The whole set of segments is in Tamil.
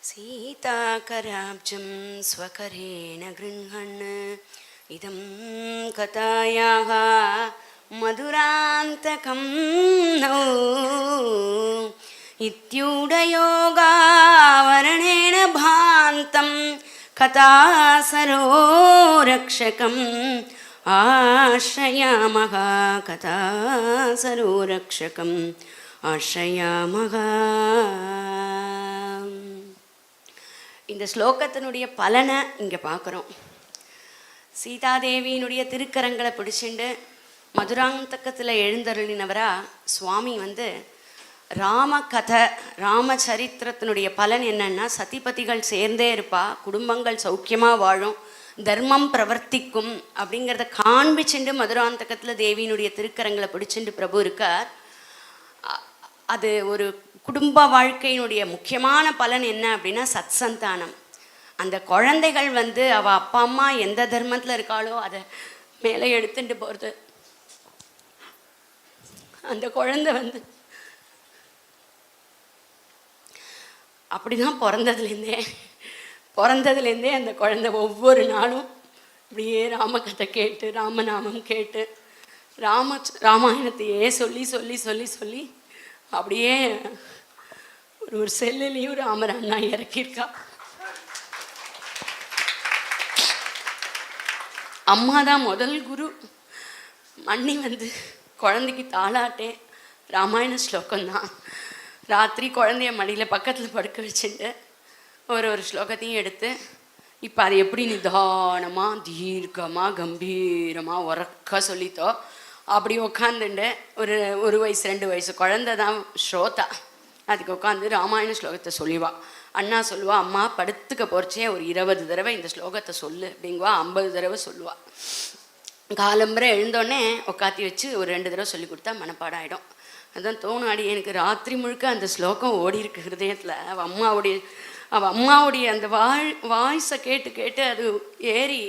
सीताकराब्जं स्वकरेण गृह्णन् इदं कथायाः मधुरान्तकं नौ इत्यूढयोगावरणेन भान्तं कथासरो रक्षकम् आश्रयामः कथासरो रक्षकम् आश्रयामः. இந்த ஸ்லோகத்தினுடைய பலனை இங்கே பார்க்குறோம். சீதாதேவியினுடைய திருக்கரங்களை பிடிச்சிண்டு மதுராந்தகத்தில் எழுந்தருளினவரா சுவாமி ராமகதை ராமச்சரித்திரத்தினுடைய பலன் என்னன்னா, சதிபதிகள் சேர்ந்தே இருப்பா, குடும்பங்கள் சௌக்கியமாக வாழும், தர்மம் பிரவர்த்திக்கும் அப்படிங்கிறத காண்பிச்சுண்டு மதுராந்தகத்தில் தேவியினுடைய திருக்கரங்களை பிடிச்சிண்டு பிரபு இருக்கார். அது ஒரு குடும்ப வாழ்க்கையினுடைய முக்கியமான பலன் என்ன அப்படின்னா சத் சந்தானம். அந்த குழந்தைகள் அவள் அப்பா அம்மா எந்த தர்மத்தில் இருக்காளோ அதை மேலே எடுத்துட்டு போகிறது. அந்த குழந்தை அப்படிதான் பிறந்ததுலேருந்தே அந்த குழந்தை ஒவ்வொரு நாளும் இப்படியே ராமகதை கேட்டு ராமநாமம் கேட்டு ராமாயணத்தையே சொல்லி சொல்லி சொல்லி சொல்லி அப்படியே ஒரு செல்லுலேயும் ராமர் அண்ணா இறக்கியிருக்கா. அம்மா தான் முதல் குரு. மண்ணி குழந்தைக்கு தாளாட்டே ராமாயண ஸ்லோகம்தான். ராத்திரி குழந்தைய மடியில் பக்கத்தில் படுக்க வச்சுட்டு ஒரு ஸ்லோகத்தையும் எடுத்து இப்போ அதை எப்படி நிதானமாக தீர்க்கமாக கம்பீரமாக உறக்க சொல்லித்தோ அப்படி உட்காந்துண்டு ஒரு வயசு 2 வயசு குழந்தை தான் ஸ்ரோதா. அதுக்கு உட்காந்து ராமாயண ஸ்லோகத்தை சொல்லிவா. அண்ணா சொல்லுவா, அம்மா படுத்துக்க போகிறச்சே ஒரு 20 தடவை இந்த ஸ்லோகத்தை சொல்லு அப்படிங்குவா. 50 தடவை சொல்லுவா. காலம்பரை எழுந்தோடனே உட்காத்தி வச்சு ஒரு 2 தடவை சொல்லி கொடுத்தா மனப்பாடம் ஆகிடும். அதுதான் தோணாடி எனக்கு ராத்திரி முழுக்க அந்த ஸ்லோகம் ஓடி இருக்கு ஹிருதயத்தில். அவள் அம்மாவுடைய அந்த வாய்ஸை கேட்டு கேட்டு அது ஏறி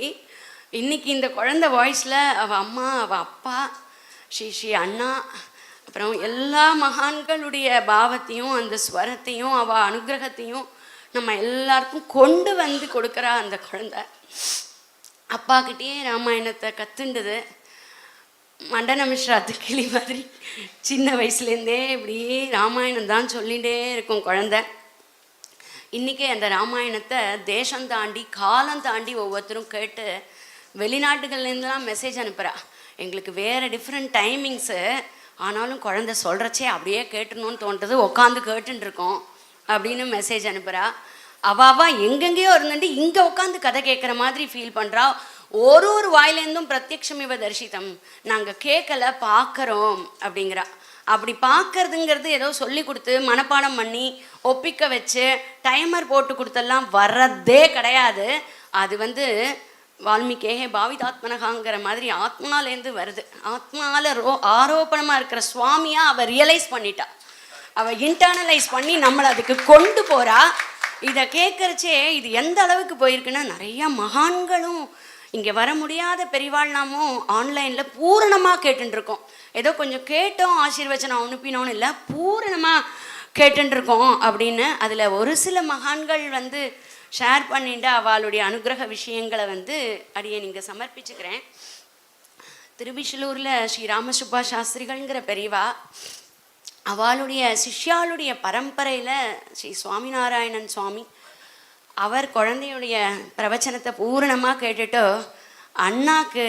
இன்னைக்கு இந்த குழந்தை வாய்ஸில் அவள் அம்மா, அவள் அப்பா, ஸ்ரீ அண்ணா, அப்புறம் எல்லா மகான்களுடைய பாவத்தையும் அந்த ஸ்வரத்தையும் அவள் அனுகிரகத்தையும் நம்ம எல்லாருக்கும் கொண்டு கொடுக்குறா அந்த குழந்தை. அப்பாக்கிட்டேயே ராமாயணத்தை கற்றுண்டுது. மண்டன மிஸ்ராத்து கிளி மாதிரி சின்ன வயசுலேருந்தே இப்படி ராமாயணம் தான் சொல்லிகிட்டே இருக்கும் குழந்தை. இன்றைக்கே அந்த ராமாயணத்தை தேசம் தாண்டி காலம் தாண்டி ஒவ்வொருத்தரும் கேட்டு வெளிநாட்டுகள்லேருந்துலாம் மெசேஜ் அனுப்புகிறா. எங்களுக்கு வேறு டிஃப்ரெண்ட் டைமிங்ஸு, ஆனாலும் குழந்தை சொல்கிறச்சே அப்படியே கேட்டணும்னு தோன்றது, உட்காந்து கேட்டுருக்கோம் அப்படின்னு மெசேஜ் அனுப்புகிறா. அவள் எங்கெங்கேயோ இருந்துட்டு இங்கே உட்காந்து கதை கேட்குற மாதிரி ஃபீல் பண்ணுறா. ஒரு வாயிலேருந்தும் பிரத்யக்ஷம் இவ தரிசித்தம், நாங்கள் கேட்கல பார்க்குறோம் அப்படிங்கிறா. அப்படி பார்க்கறதுங்கிறது ஏதோ சொல்லி கொடுத்து மனப்பாடம் பண்ணி ஒப்பிக்க வச்சு டைமர் போட்டு கொடுத்தெல்லாம் வர்றதே கிடையாது. அது வால்மீகே பாவிதாத்மனகாங்கிற மாதிரி ஆத்மாலேருந்து வருது. ஆத்மாவில் ஆரோப்பணமாக இருக்கிற சுவாமியாக அவள் ரியலைஸ் பண்ணிட்டா. அவள் இன்டர்னலைஸ் பண்ணி நம்மளை அதுக்கு கொண்டு போகிறா. இதை கேட்குறச்சே இது எந்த அளவுக்கு போயிருக்குன்னா, நிறையா மகான்களும் இங்கே வர முடியாத பெரிவாழ்நாமும் ஆன்லைனில் பூரணமாக கேட்டுருக்கோம். ஏதோ கொஞ்சம் கேட்டோம் ஆசீர்வச்சனம் அனுப்பினோன்னு இல்லை, பூரணமாக கேட்டுருக்கோம் அப்படின்னு. அதில் ஒரு சில மகான்கள் ஷேர் பண்ணிட்டு அவளுடைய அனுகிரக விஷயங்களை அடியே நீங்கள் சமர்ப்பிச்சுக்கிறேன். திருவிஷலூரில் ஸ்ரீ ராமசுப்பா சாஸ்திரிகள்ங்கிற பெரியவா, அவளுடைய சிஷ்யாளுடைய பரம்பரையில் ஸ்ரீ சுவாமிநாராயணன் சுவாமி, அவர் குழந்தையுடைய பிரவச்சனத்தை பூரணமாக கேட்டுட்டு அண்ணாக்கு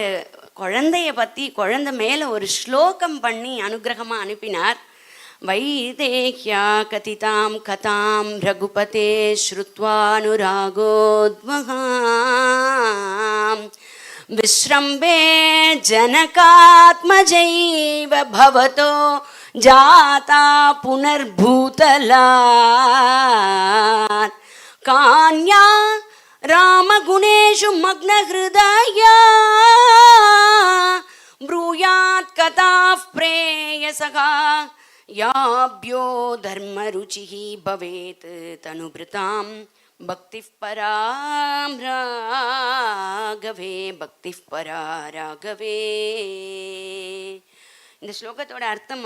குழந்தைய பற்றி குழந்தை மேலே ஒரு ஸ்லோகம் பண்ணி அனுகிரகமாக அனுப்பினார். வைதேஹ்யா கதிதாம் கதாம் ரகுபதே ஸ்ருத்வானுராகோத்வஹாம் விஸ்ரம்பே ஜனகாத்மஜைவ பவதோ ஜாதா புனர்பூதலாத் கான்யா ராமகுணேஷு மக்னஹ்ருதயா ப்ரூயாத் கதாஃப் பிரேயசகா யாப்யோ தர்மருச்சிஹி பவேத் தனுபிருதாம் பக்திஃ பராம் ராகவே பக்திஃ பரா ராகவே. இந்த ஸ்லோகத்தோட அர்த்தம்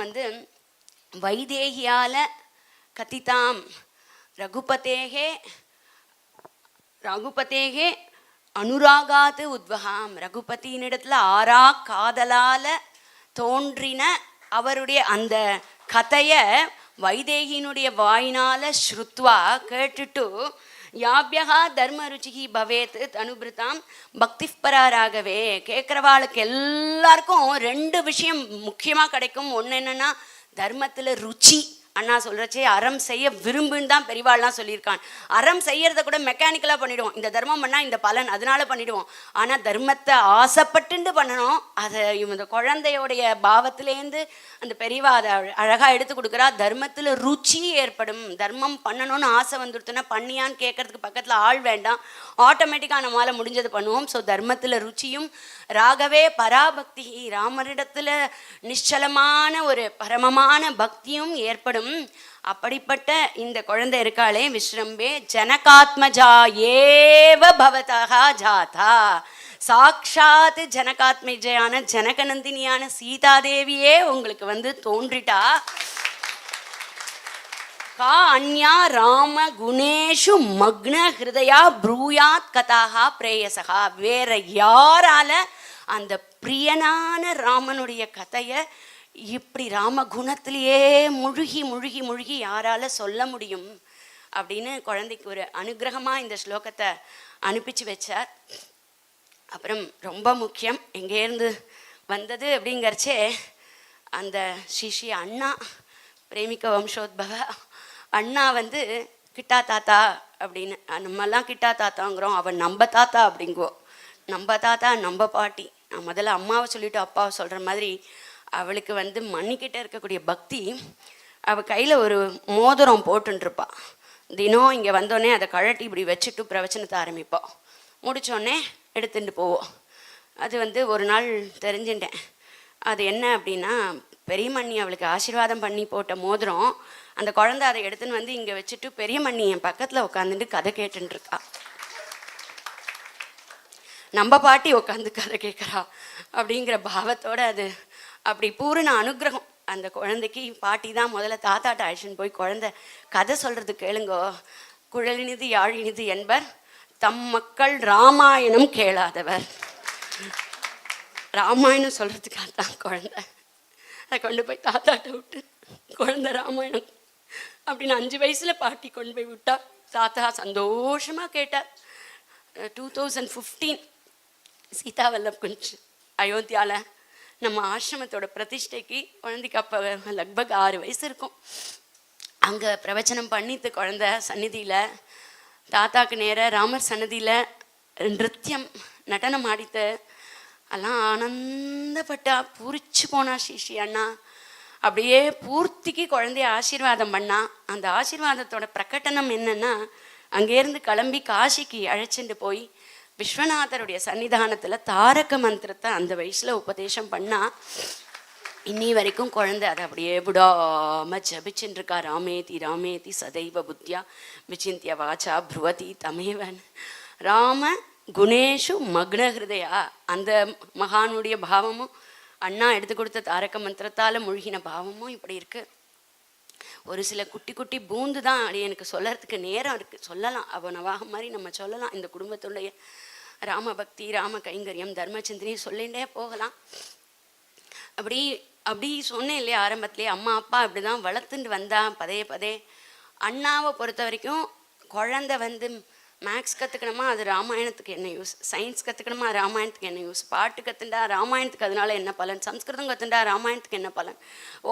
வைதேகியால கதிதாம் ரகுபதேகே ரகுபதேகே அனுராகாத்து உத்வகாம், ரகுபதியினிடத்துல ஆறா காதலால தோன்றின அவருடைய அந்த கதையை வைதேகியினுடைய வாயினால ஸ்ருத்வா கேட்டுட்டு யாபியகா தர்ம ருச்சிகி பவேத் தனுபிருத்தாம் பக்திப்பராகவே. கேட்குறவாளுக்கு எல்லாருக்கும் 2 விஷயம் முக்கியமாக கிடைக்கும். ஒன்று என்னன்னா தர்மத்தில் ருச்சி. அண்ணா சொல்கிறச்சே அறம் செய்ய விரும்புன்னு தான் பெரியவாள்லாம் சொல்லியிருக்கான். அறம் செய்யறத கூட மெக்கானிக்கலாக பண்ணிவிடுவோம். இந்த தர்மம் பண்ணால் இந்த பலன் அதனால பண்ணிவிடுவோம். ஆனால் தர்மத்தை ஆசைப்பட்டுண்டு பண்ணணும். அதை இந்த குழந்தையோடைய பாவத்திலேருந்து அந்த பெரியவா அதை அழகாக எடுத்து கொடுக்குறா. தர்மத்தில் ருச்சி ஏற்படும். தர்மம் பண்ணணும்னு ஆசை வந்துடுத்துன்னா பண்ணியான்னு கேட்கறதுக்கு பக்கத்தில் ஆள் வேண்டாம், ஆட்டோமேட்டிக்காக நம்மளால் முடிஞ்சது பண்ணுவோம். ஸோ தர்மத்தில் ருச்சியும், ராகவே பராபக்தி, ராமரிடத்தில் நிச்சலமான ஒரு பரமமான பக்தியும் ஏற்படும். அப்படிப்பட்ட இந்த குழந்தை இருக்காளே விஸ்ரம்பே ஜனகாத்மஜா ஏவ பவதா ஜாதா. சாக்ஷாத் ஜனகாத்மஜையான ஜனகநந்தினியான சீதாதேவியே உங்களுக்கு தோன்றிட்டா. கா அன்யா ராம குணேஷு மக்ன ஹிருதயா ப்ரூயாத் கதாகா பிரேயசகா. வேற யாரால அந்த பிரியனான ராமனுடைய கதையை இப்படி ராம குணத்திலேயே முழுகி முழுகி முழுகி யாரால சொல்ல முடியும் அப்படின்னு குழந்தைக்கு ஒரு அனுகிரகமாக இந்த ஸ்லோகத்தை அனுப்பிச்சு வச்சார். அப்புறம் ரொம்ப முக்கியம், எங்கேருந்து வந்தது அப்படிங்கிறச்சே அந்த ஸ்ரீ அண்ணா பிரேமிக்க வம்சோத்பவ அண்ணா கிட்டா தாத்தா அப்படின்னு. நம்மெல்லாம் கிட்டா தாத்தாங்கிறோம், அவன் நம்ம தாத்தா அப்படிங்குவோம். நம்ம தாத்தா நம்ம பாட்டி. நான் முதல்ல அம்மாவை சொல்லிவிட்டு அப்பாவை சொல்கிற மாதிரி அவளுக்கு மண்ணிக்கிட்ட இருக்கக்கூடிய பக்தி. அவள் கையில் ஒரு மோதிரம் போட்டுருப்பா. தினம் இங்கே வந்தோடனே அதை கழட்டி இப்படி வச்சுட்டு பிரவச்சனத்தை ஆரம்பிப்போம். முடித்தோடனே எடுத்துகிட்டு போவோம். அது ஒரு நாள் தெரிஞ்சுட்டேன். அது என்ன அப்படின்னா, பெரியமண்ணி அவளுக்கு ஆசீர்வாதம் பண்ணி போட்ட மோதிரம். அந்த குழந்தை அதை எடுத்துன்னு இங்கே வச்சுட்டு பெரியமண்ணி என் பக்கத்தில் உட்காந்துட்டு கதை கேட்டுருக்கா. நம்ம பாட்டி உட்காந்து கதை கேட்குறா அப்படிங்கிற பாவத்தோடு அது அப்படி பூரண அனுகிரகம் அந்த குழந்தைக்கு. பாட்டி தான் முதல்ல தாத்தாட்ட அழைச்சின்னு போய் குழந்தை கதை சொல்கிறது கேளுங்கோ, குழலினிது யாழினிது என்பர் தம் மக்கள் ராமாயணம் கேளாதவர். ராமாயணம் சொல்கிறதுக்காக தான் குழந்தை. அதை கொண்டு போய் தாத்தாட்ட விட்டு குழந்தை ராமாயணம் அப்படின்னு 5 வயசில் பாட்டி கொண்டு போய் விட்டா. தாத்தா சந்தோஷமாக கேட்டார். 2015 சீதா வல்லப் குஞ்ச் அயோத்தியாவில் நம்ம ஆசிரமத்தோட பிரதிஷ்டைக்கு குழந்தைக்கு அப்போ லக்பக் 6 வயசு இருக்கும். அங்கே பிரவச்சனம் பண்ணித்து குழந்தை சந்நிதியில் தாத்தாக்கு நேர ராமர் சன்னதியில் நிருத்தியம் நடனம் ஆடித்து எல்லாம் ஆனந்தப்பட்டா. பூரிச்சு போனா ஸ்ரீ அண்ணா. அப்படியே பூர்த்திக்கு குழந்தைய ஆசீர்வாதம் பண்ணா. அந்த ஆசீர்வாதத்தோட பிரகடனம் என்னன்னா, அங்கேருந்து கிளம்பி காசிக்கு அழைச்சிட்டு போய் விஸ்வநாதருடைய சன்னிதானத்தில் தாரக மந்திரத்தை அந்த வயசில் உபதேசம் பண்ணா. இன்னி வரைக்கும் குழந்தை அதை அப்படியே விடாமல் ஜபிச்சுட்டு இருக்கா. ராமேதி ராமேதி சதைவ புத்தியா விசிந்திய வாச்சா ப்ருவதி தமேவன். ராம குணேஷு மக்ன ஹிருதயா. அந்த மகானுடைய பாவமும் அண்ணா எடுத்து கொடுத்த தாரக மந்திரத்தால் மூழ்கின பாவமும் இப்படி இருக்கு. ஒரு சில குட்டி குட்டி பூந்து தான் அப்படி எனக்கு சொல்லறதுக்கு நேரம் இருக்குது. சொல்லலாம், அவனவாக மாதிரி நம்ம சொல்லலாம். இந்த குடும்பத்துடைய ராமபக்தி, ராம கைங்கரியம், தர்மச்சிந்தனையும் சொல்லிகிட்டே போகலாம். அப்படி சொன்னேன் இல்லையா ஆரம்பத்துலேயே, அம்மா அப்பா இப்படி தான் வளர்த்துட்டு வந்தா பதே. அண்ணாவை பொறுத்த வரைக்கும் குழந்தை மேக்ஸ் கற்றுக்கணுமா, அது ராமாயணத்துக்கு என்ன யூஸ்? சயின்ஸ் கற்றுக்கணுமா, அது ராமாயணத்துக்கு என்ன யூஸ்? பாட்டு கற்றுண்டா ராமாயணத்துக்கு அதனால என்ன பலன்? சம்ஸ்கிருதம் கற்றுண்டா ராமாயணத்துக்கு என்ன பலன்?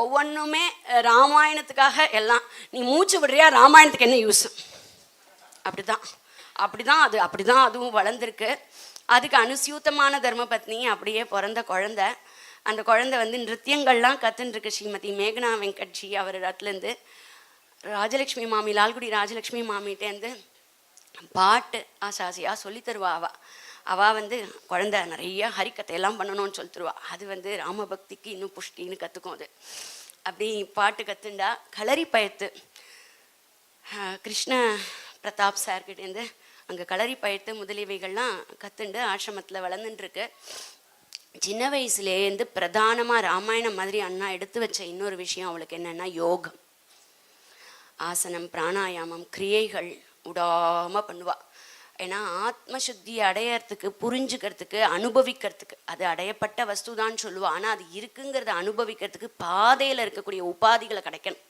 ஒவ்வொன்றுமே ராமாயணத்துக்காக எல்லாம். நீ மூச்சு விடுறியா, ராமாயணத்துக்கு என்ன யூஸ்? அப்படிதான் அதுவும் வளர்ந்துருக்கு. அதுக்கு அனுசியூத்தமான தர்மபத்னி அப்படியே பிறந்த குழந்தை. அந்த குழந்தை நிருத்தியங்கள்லாம் கற்றுன்ருக்கு. ஸ்ரீமதி மேகனா வெங்கட்ஜி அவர் இடத்துலேருந்து ராஜலக்ஷ்மி மாமி, லால்குடி ராஜலக்ஷ்மி மாமிகிட்டேருந்து பாட்டு ஆசாசியாக சொல்லி தருவா. அவள் குழந்தை நிறைய ஹரிக்கத்தையெல்லாம் பண்ணணும்னு சொல்லி தருவா. அது ராமபக்திக்கு இன்னும் புஷ்டின்னு கற்றுக்கும். அது அப்படி பாட்டு கற்றுண்டா. களரி பயத்து கிருஷ்ண பிரதாப் சார்கிட்டேருந்து அங்கே களரி பயத்து முதலியவைகள்லாம் கற்றுண்டு ஆசிரமத்தில் வளர்ந்துட்டுருக்கு. சின்ன வயசுலேருந்து பிரதானமாக ராமாயணம் மாதிரி அண்ணா எடுத்து வச்ச இன்னொரு விஷயம் அவளுக்கு என்னென்னா யோகம். ஆசனம், பிராணாயாமம், கிரியைகள் விடாமல் பண்ணுவாள். ஏன்னா ஆத்ம சுத்தி அடையறதுக்கு, புரிஞ்சுக்கிறதுக்கு, அனுபவிக்கிறதுக்கு, அது அடையப்பட்ட வஸ்துதான் சொல்லுவா. ஆனால் அது இருக்குங்கிறத அனுபவிக்கிறதுக்கு பாதையில் இருக்கக்கூடிய உபாதிகளை கிடைக்கணும்.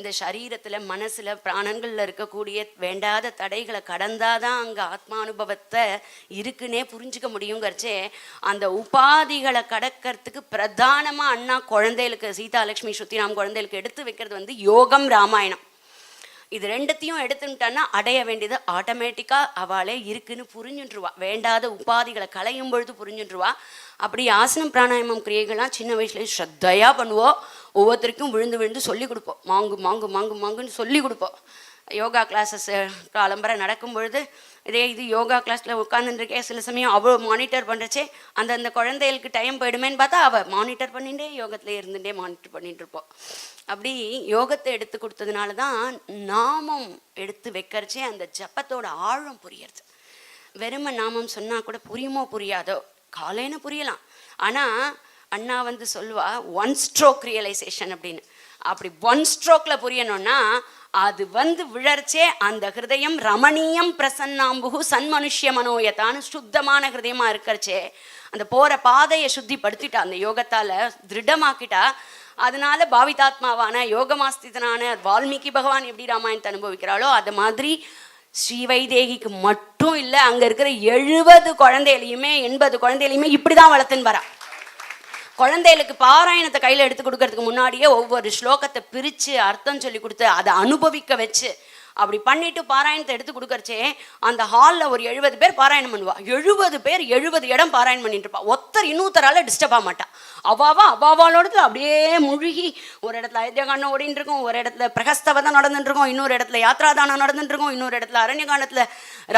இந்த சரீரத்தில், மனசில், பிராணங்களில் இருக்கக்கூடிய வேண்டாத தடைகளை கடந்தாதான் அங்கே ஆத்மானுபவத்தை இருக்குன்னே புரிஞ்சுக்க முடியுங்கிறச்சே, அந்த உபாதிகளை கடக்கிறதுக்கு பிரதானமாக அண்ணா குழந்தைகளுக்கு, சீதாலட்சுமி ஸ்ருதிராம் குழந்தைகளுக்கு எடுத்து வைக்கிறது வந்து யோகம், ராமாயணம். இது ரெண்டுத்தையும் எடுத்துட்டான்னா அடைய வேண்டியது ஆட்டோமேட்டிக்காக அவளே இருக்குன்னு புரிஞ்சுட்டுருவா. வேண்டாத உபாதிகளை களையும் பொழுது புரிஞ்சுட்டுருவா. அப்படி ஆசனம் பிராணாயாமம் கிரியைகள்லாம் சின்ன வயசுலேயே ஸ்ரத்தையாக பண்ணுவோம். ஒவ்வொருத்தருக்கும் விழுந்து விழுந்து சொல்லி கொடுப்போம். மாங்கு மாங்கு மாங்கு மாங்குன்னு சொல்லி கொடுப்போம். யோகா கிளாஸஸ் காலம்பரை நடக்கும் பொழுது இது யோகா கிளாஸில் உட்காந்துருக்கேன். சில சமயம் அவள் மானிட்டர் பண்ணுறச்சே அந்த குழந்தைகளுக்கு டைம் போயிடுமேன்னு பார்த்தா அவள் மானிட்டர் பண்ணிகிட்டே யோகத்தில் இருந்துகிட்டே மானிட்டர் பண்ணிகிட்டு இருப்போம். அப்படி யோகத்தை எடுத்து கொடுத்ததுனால தான் நாமம் எடுத்து வைக்கிறச்சே அந்த ஜப்பத்தோட ஆழம் புரியறது. வெறும நாமம் சொன்னால் கூட புரியுமோ புரியாதோ, காலைன்னு புரியலாம். ஆனால் அண்ணா வந்து சொல்லுவா ஒன் ஸ்ட்ரோக் ரியலைசேஷன் அப்படின்னு. அப்படி ஒன் ஸ்ட்ரோக்கில் புரியணும்னா அது வந்து விழர்ச்சே அந்த ஹிருதயம் ரமணீயம் பிரசன்னாம்புகு சன்மனுஷ்ய மனோயத்தான்னு சுத்தமான ஹிருதயமாக இருக்கிறச்சே, அந்த போகிற பாதையை சுத்திப்படுத்திட்டா, அந்த யோகத்தால் திருடமாக்கிட்டா. அதனால பாவிதாத்மாவான யோகமாஸ்திதனான வால்மீகி பகவான் எப்படி ராமாயணத்தை அனுபவிக்கிறாளோ அது மாதிரி ஸ்ரீவைதேகிக்கு மட்டும் இல்லை, அங்கே இருக்கிற 70 குழந்தைகளையுமே 80 குழந்தைகளையுமே இப்படி தான் வளர்த்துன்னு வரா. குழந்தைகளுக்கு பாராயணத்தை கையில் எடுத்து கொடுக்கறதுக்கு முன்னாடியே ஒவ்வொரு ஸ்லோகத்தை பிரித்து அர்த்தம் சொல்லி கொடுத்து அதை அனுபவிக்க வச்சு அப்படி பண்ணிட்டு பாராயணத்தை எடுத்து கொடுக்கறச்சே, அந்த ஹாலில் ஒரு 70 பேர் பாராயணம் பண்ணுவா. 70 பேர் 70 இடம் பாராயணம் பண்ணிட்டு இருப்பா. ஒருத்தர் இன்னொருத்தரால் டிஸ்டர்ப் ஆக மாட்டா. அவாவாளோடது அப்படியே முழுகி ஒரு இடத்துல அயோத்தியகாண்டம் ஓடின்னு இருக்கும், ஒரு இடத்துல பிரகஸ்தவதம் நடந்துட்டு இருக்கும், இன்னொரு இடத்துல யாத்ராதானம் நடந்துட்டு இருக்கும், இன்னொரு இடத்துல அரண்யகாண்டத்தில்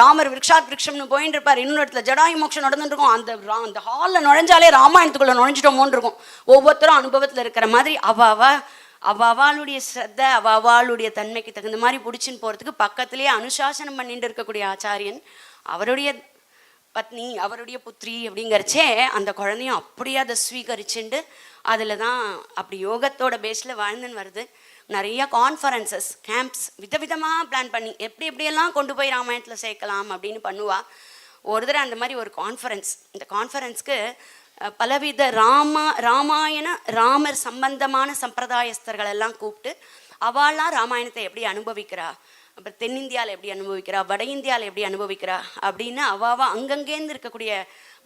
ராமர் விரக்ஷாத் விரக்ஷம்னு போயின்னு இருப்பார், இன்னொரு இடத்துல ஜடாயு மோட்சம் நடந்துட்டு இருக்கும். அந்த ஹாலில் நுழைஞ்சாலே ராமாயணத்துக்குள்ளே நுழைஞ்சிட்டோமோன்னு இருக்கும். ஒவ்வொருத்தரும் அனுபவத்தில் இருக்கிற மாதிரி அவளுடைய ஸ்ரத்தை, அவளுடைய தன்மைக்கு தகுந்த மாதிரி பிடிச்சின்னு போகிறதுக்கு பக்கத்துலேயே அனுசாசனம் பண்ணிட்டு இருக்கக்கூடிய ஆச்சாரியன், அவருடைய பத்னி, அவருடைய புத்திரி அப்படிங்கிறச்சே அந்த குழந்தையும் அப்படியே அதை ஸ்வீகரிச்சுண்டு அதில் தான் அப்படி யோகத்தோட பேஸில் வாழ்ந்துன்னு வருது. நிறைய கான்ஃபரன்சஸ், கேம்ப்ஸ் விதவிதமாக பிளான் பண்ணி எப்படியெல்லாம் கொண்டு போய் ராமாயணத்தில் சேர்க்கலாம் அப்படின்னு பண்ணுவா. ஒரு தடவை அந்த மாதிரி ஒரு கான்ஃபரன்ஸ், இந்த கான்ஃபரன்ஸ்க்கு பலவித ராமாயண ராமர் சம்பந்தமான சம்பிரதாயஸ்தர்கள் எல்லாம் கூப்பிட்டு அவளாம் ராமாயணத்தை எப்படி அனுபவிக்கிறா, அப்புறம் தென்னிந்தியாவில் எப்படி அனுபவிக்கிறா, வட இந்தியாவில் எப்படி அனுபவிக்கிறா அப்படின்னு அங்கங்கேருந்து இருக்கக்கூடிய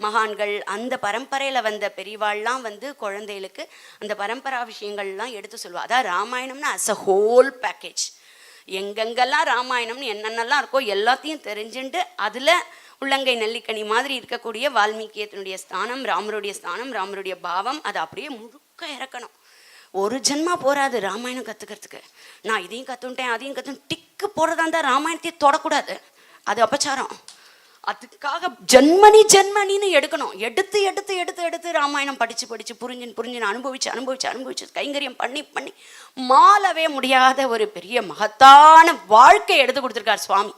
மகான்கள், அந்த பரம்பரையில் வந்த பெரியவாள்லாம் வந்து குழந்தைகளுக்கு அந்த பரம்பரா விஷயங்கள்லாம் எடுத்து சொல்லுவா. அதான் ராமாயணம்னு அஸ் அ ஹோல் பேக்கேஜ். எங்கெங்கெல்லாம் ராமாயணம்னு என்னென்னலாம் இருக்கோ எல்லாத்தையும் தெரிஞ்சுட்டு அதில் உள்ளங்கை நெல்லிக்கனி மாதிரி இருக்கக்கூடிய வால்மீகியத்தினுடைய ஸ்தானம், ராமருடைய ஸ்தானம், ராமருடைய பாவம், அதை அப்படியே முழுக்க இறக்கணும். ஒரு ஜென்மா போராது ராமாயணம் கற்றுக்கிறதுக்கு. நான் இதையும் கற்றுட்டேன் அதையும் டிக்கு போடுறதா இருந்தால் ராமாயணத்தையே தொடக்கூடாது, அது அபச்சாரம். அதுக்காக ஜென்மனின்னு எடுக்கணும். எடுத்து ராமாயணம் படித்து புரிஞ்சுன்னு அனுபவிச்சு கைங்கரியம் பண்ணி மாளவே முடியாத ஒரு பெரிய மகத்தான வாழ்க்கை எடுத்து கொடுத்துருக்கார் சுவாமி.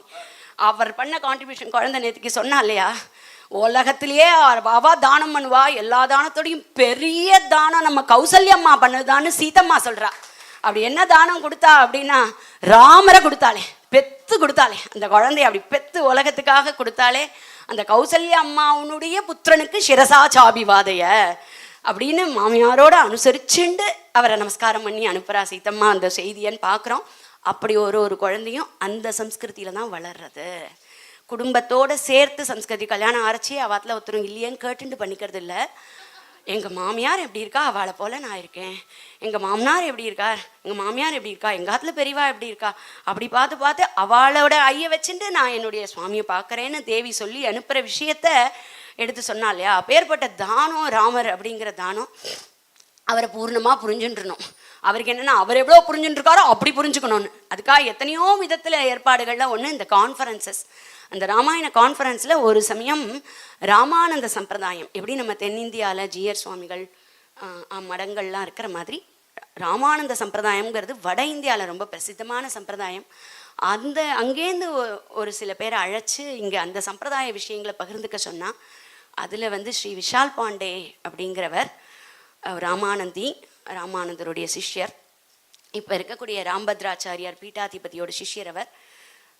அவர் பண்ண கான்ட்ரிபியூஷன் குழந்தை நேற்றுக்கு சொன்னா இல்லையா, உலகத்திலேயே அவா தானம் பண்ணுவா, எல்லா தானத்தோடையும் பெரிய தானம் நம்ம கௌசல்யம்மா பண்ணுதான்னு சீதம்மா சொல்றா. அப்படி என்ன தானம் கொடுத்தா அப்படின்னா ராமரை கொடுத்தாளே, பெத்து கொடுத்தாளே, அந்த குழந்தைய அப்படி பெத்து உலகத்துக்காக கொடுத்தாலே. அந்த கௌசல்யா அம்மாவுனுடைய புத்திரனுக்கு சிரசா சாபிவாதைய அப்படின்னு மாமியாரோட அனுசரிச்சுண்டு அவரை நமஸ்காரம் பண்ணி அனுப்புறா சீதம்மா. அந்த செய்தியன்னு பார்க்குறோம். அப்படி ஒரு குழந்தையும் அந்த சம்ஸ்கிருதியில தான் வளர்றது. குடும்பத்தோடு சேர்த்து சம்ஸ்கிருதி கல்யாணம் ஆரச்சி அவாத்தில் ஒருத்தரும் இல்லையேன்னு கேட்டுட்டு பண்ணிக்கிறது இல்லை. எங்கள் மாமியார் எப்படி இருக்கா அவளை போல் நான் இருக்கேன், எங்கள் மாமனார் எப்படி இருக்கார், எங்கள் மாமியார் எப்படி இருக்கா, எங்கள் ஆத்துல பெரியவா எப்படி இருக்கா, அப்படி பார்த்து அவளோட ஐய வச்சுட்டு நான் என்னுடைய சுவாமியை பார்க்குறேன்னு தேவி சொல்லி அனுப்புகிற விஷயத்த எடுத்து சொன்னா இல்லையா. அப்பேற்பட்ட தானம் ராமர் அப்படிங்கிற தானம். அவரை பூர்ணமாக புரிஞ்சுட்டுருணும். அவருக்கு என்னென்னா அவர் எவ்வளோ புரிஞ்சுட்டுருக்காரோ அப்படி புரிஞ்சுக்கணும்னு. அதுக்காக எத்தனையோ விதத்தில் ஏற்பாடுகளில் ஒன்று இந்த கான்ஃபரன்சஸ். அந்த ராமாயண கான்ஃபரன்ஸில் ஒரு சமயம் ராமானந்த சம்பிரதாயம் எப்படி நம்ம தென்னிந்தியாவில் ஜிஆர் சுவாமிகள் மடங்கள்லாம் இருக்கிற மாதிரி ராமானந்த சம்பிரதாயம்ங்கிறது வட இந்தியாவில் ரொம்ப பிரசித்தமான சம்பிரதாயம். அங்கேருந்து ஒரு சில பேரை அழைச்சி இங்கே அந்த சம்பிரதாய விஷயங்களை பகிர்ந்துக்க சொன்னால் அதில் வந்து ஸ்ரீ விஷால் பாண்டே அப்படிங்கிறவர் ராமானந்தருடைய சிஷ்யர். இப்போ இருக்கக்கூடிய ராம்பத்ராச்சாரியார் பீட்டாதிபதியோட சிஷ்யர் அவர்.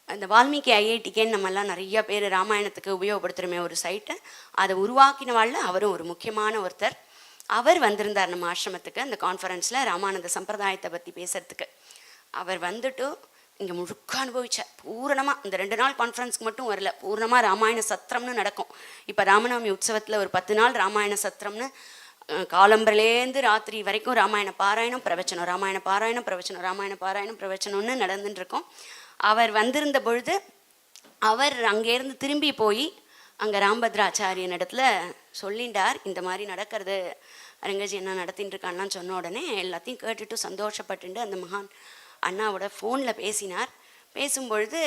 அந்த வால்மீகி ஐஐடிக்கேன்னு நம்மெல்லாம் நிறைய பேர் ராமாயணத்துக்கு உபயோகப்படுத்துகிறோமே ஒரு சைட்டை, அதை உருவாக்கினவாழ்ல அவரும் ஒரு முக்கியமான ஒருத்தர். அவர் வந்திருந்தார் நம்ம ஆசிரமத்துக்கு அந்த கான்ஃபரன்ஸில் ராமானந்த சம்பிரதாயத்தை பற்றி பேசுகிறதுக்கு. அவர் வந்துட்டு இங்கே முழுக்க அனுபவிச்சார் பூரணமாக. இந்த 2 நாள் கான்ஃபரன்ஸ்க்கு மட்டும் வரல, பூர்ணமாக ராமாயண சத்திரம்னு நடக்கும். இப்போ ராமநவமி உற்சவத்தில் ஒரு 10 நாள் ராமாயண சத்திரம்னு காலம்பரலேருந்து ராத்திரி வரைக்கும் ராமாயண பாராயணம் பிரவச்சனம், ராமாயண பாராயணம் பிரவச்சனம், ராமாயண பாராயணம் பிரவச்சனம்னு நடந்துட்டுருக்கோம். அவர் வந்திருந்த பொழுது அவர் அங்கேருந்து திரும்பி போய் அங்கே ராம்பத்ராச்சாரியன் இடத்துல சொல்லிண்டார், இந்த மாதிரி நடக்கிறது அரங்கஜி என்ன நடத்தின்னு இருக்கான்லாம் சொன்ன உடனே எல்லாத்தையும் கேட்டுட்டு சந்தோஷப்பட்டுட்டு அந்த மகான் அண்ணாவோட ஃபோனில் பேசினார். பேசும்பொழுது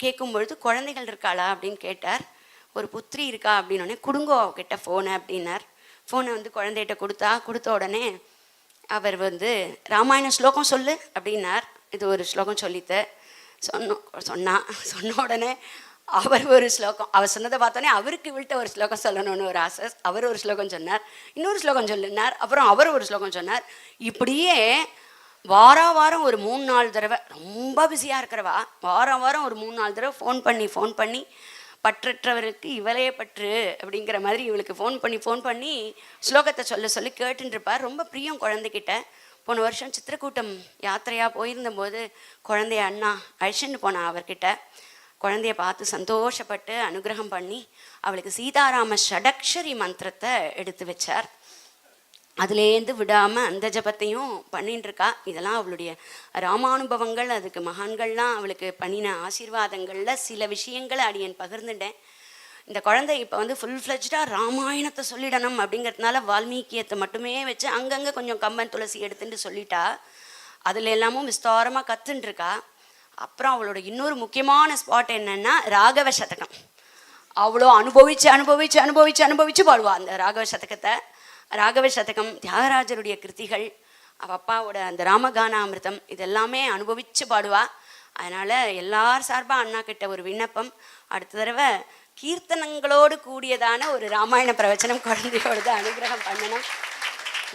கேட்கும்பொழுது குழந்தைகள் இருக்காளா அப்படின்னு கேட்டார். ஒரு புத்திரி இருக்கா அப்படின்னோடனே கொடுங்கோ அவகிட்ட ஃபோனை அப்படின்னார். ஃபோனை வந்து குழந்தைகிட்ட கொடுத்த உடனே அவர் வந்து ராமாயண ஸ்லோகம் சொல்லு அப்படின்னார். இது ஒரு ஸ்லோகம் சொல்லித்த சொன்ன உடனே அவர் ஒரு ஸ்லோகம், அவர் சொன்னதை பார்த்தோன்னே அவருக்கு விட்ட ஒரு ஸ்லோகம் சொல்லணும்னு ஒரு ஆசை. அவர் ஒரு ஸ்லோகம் சொன்னார், இன்னொரு ஸ்லோகம் சொல்லினார், அப்புறம் அவர் ஒரு ஸ்லோகம் சொன்னார். இப்படியே வாரம் ஒரு 3-4 தடவை, ரொம்ப பிஸியாக இருக்கிறவா வாரம் ஒரு 3-4 தடவை ஃபோன் பண்ணி பற்றற்றவருக்கு இவளையே பற்று அப்படிங்கிற மாதிரி இவளுக்கு ஃபோன் பண்ணி ஸ்லோகத்தை சொல்லி கேட்டுருப்பார். ரொம்ப பிரியம் குழந்தைகிட்ட. போன வருஷம் சித்திரக்கூட்டம் யாத்திரையாக போயிருந்தபோது குழந்தைய அண்ணா அழிச்சுன்னு போனா அவர்கிட்ட. குழந்தைய பார்த்து சந்தோஷப்பட்டு அனுகிரகம் பண்ணி அவளுக்கு சீதாராம ஷடக்ஷரி மந்திரத்தை எடுத்து வச்சார். அதுலேருந்து விடாமல் அந்த ஜபத்தையும் பண்ணின்னு இருக்கா. இதெல்லாம் அவளுடைய ராமானுபவங்கள். அதுக்கு மகான்கள்லாம் அவளுக்கு பண்ணின ஆசீர்வாதங்களில் சில விஷயங்களை அடியன் பகிர்ந்துட்டேன். இந்த குழந்தை இப்போ வந்து ஃபுல் ஃப்ளெஜ்டாக ராமாயணத்தை சொல்லிடணும் அப்படிங்கிறதுனால வால்மீகியத்தை மட்டுமே வச்சு அங்கங்கே கொஞ்சம் கம்பன் துளசி எடுத்துட்டு சொல்லிட்டா. அதில் எல்லாமும் விஸ்தாரமாக கற்றுன்ட்ருக்கா. அப்புறம் அவளோட இன்னொரு முக்கியமான ஸ்பாட் என்னென்னா ராகவ சதகம். அவ்வளோ அனுபவிச்சு பாடுவா அந்த ராகவ சதகத்தை. ராகவ சதகம், தியாகராஜருடைய கிருத்திகள், அவள் அப்பாவோட அந்த ராமகானாமிர்தம், இதெல்லாமே அனுபவித்து பாடுவா. அதனால் எல்லார் சார்பாக அண்ணா கிட்ட ஒரு விண்ணப்பம், அடுத்த தடவை கீர்த்தனங்களோடு கூடியதான ஒரு ராமாயண பிரவச்சனம் குழந்தையோடு அனுகிரகம் பண்ணணும்.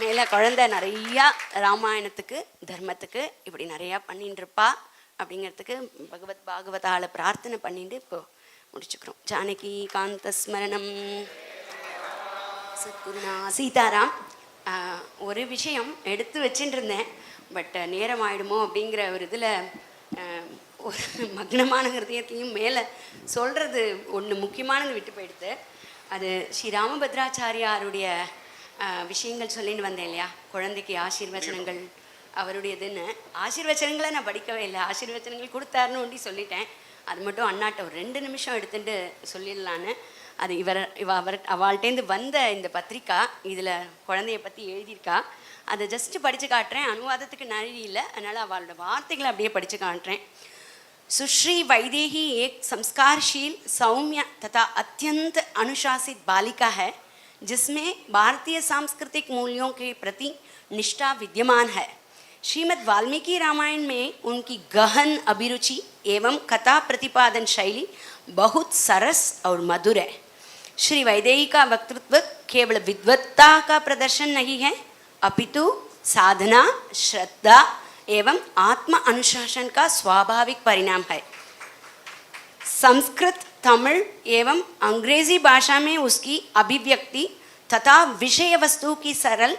மேலே குழந்தை நிறையா ராமாயணத்துக்கு தர்மத்துக்கு இப்படி நிறையா பண்ணிட்டு இருப்பா அப்படிங்கிறதுக்கு பாகவதால பிரார்த்தனை பண்ணிட்டு இப்போ முடிச்சுக்கிறோம். ஜானகி காந்த ஸ்மரணம். சத்குருநா சீதாராம். ஒரு விஷயம் எடுத்து வச்சுட்டு இருந்தேன், பட் நேரம் ஆகிடுமோ அப்படிங்கிற ஒரு இதில் ஒரு மக்னமான ஹிருதயத்தையும் மேலே சொல்கிறது ஒன்று முக்கியமானது விட்டு போயிடுது. அது ஸ்ரீ ராமபத்ராச்சாரியாருடைய விஷயங்கள் சொல்லின்னு வந்தேன் இல்லையா, குழந்தைக்கு ஆசீர்வச்சனங்கள் அவருடையதுன்னு. ஆசீர்வச்சனங்களை நான் படிக்கவே இல்லை, ஆசீர்வச்சனங்கள் கொடுத்தாருன்னு ஒண்டி சொல்லிட்டேன். அது மட்டும் அண்ணாட்ட ஒரு 2 நிமிஷம் எடுத்துட்டு சொல்லிடலான்னு. அது அவள்கிட்டேருந்து வந்த இந்த பத்திரிக்கா, இதில் குழந்தைய பற்றி எழுதியிருக்கா. அதை ஜஸ்ட்டு படித்து காட்டுறேன். அனுவாதத்துக்கு நழி இல்லை, அதனால் அவளோட வார்த்தைகளை அப்படியே படித்து காட்டுறேன். सुश्री वैदेही एक संस्कारशील, सौम्य तथा अत्यंत अनुशासित बालिका है, जिसमें भारतीय सांस्कृतिक मूल्यों के प्रति निष्ठा विद्यमान है. श्रीमद् वाल्मीकि रामायण में उनकी गहन अभिरुचि एवं कथा प्रतिपादन शैली बहुत सरस और मधुर है. श्री वैदेही का वक्तृत्व केवल विद्वत्ता का प्रदर्शन नहीं है, अपितु साधना, श्रद्धा एवं आत्म अनुशासन का स्वाभाविक परिणाम है. संस्कृत, तमिल एवं अंग्रेजी भाषा में उसकी अभिव्यक्ति तथा विषय वस्तु की सरल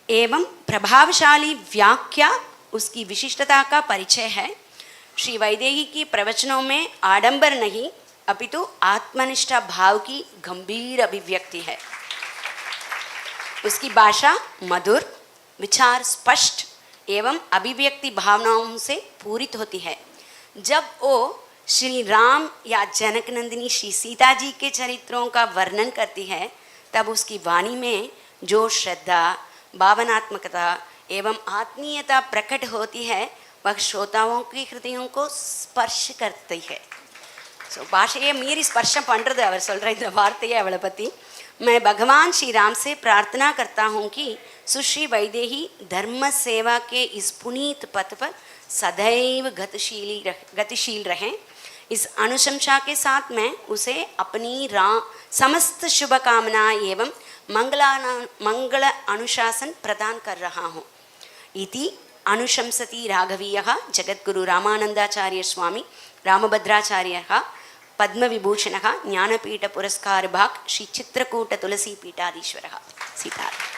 एवं प्रभावशाली व्याख्या उसकी विशिष्टता का परिचय है. श्री वैदेही की प्रवचनों में आडंबर नहीं, अपितु आत्मनिष्ठा भाव की गंभीर अभिव्यक्ति है. उसकी भाषा मधुर, विचार स्पष्ट एवं अभिव्यक्ति भावनाओं से पूरित होती है. जब वो श्री राम या जनक नंदिनी श्री सीता जी के चरित्रों का वर्णन करती है, तब उसकी वाणी में जो श्रद्धा, भावनात्मकता एवं आत्मीयता प्रकट होती है, वह श्रोताओं के हृदयों को स्पर्श करती है. ஸோ பாஷையை மீறி ஸ்பர்ஷம் பண்ணுறது அவர் சொல்கிற இந்த வார்த்தையை அவளை பற்றி. मैं भगवान श्री राम से प्रार्थना करता हूँ कि सुश्री वैदेही धर्म सेवा के इस पुनीत पथ पर सदैव गतिशील रहें. इस अनुशंसा के साथ मैं उसे अपनी समस्त शुभकामनाएं एवं मंगल अनुशासन प्रदान कर रहा हूँ. इति अनुशंसति राघवीयः जगद्गुरु रामानंदाचार्य स्वामी ராமபத்ராச்சாரியः பத்மவிபூஷணः ஞானபீఠ புரஸ்காரபாக் ஸ்ரீ சித்திரக்கூட்ட துளசி பீட்டாதீஸ்வரः. சீதாராம்.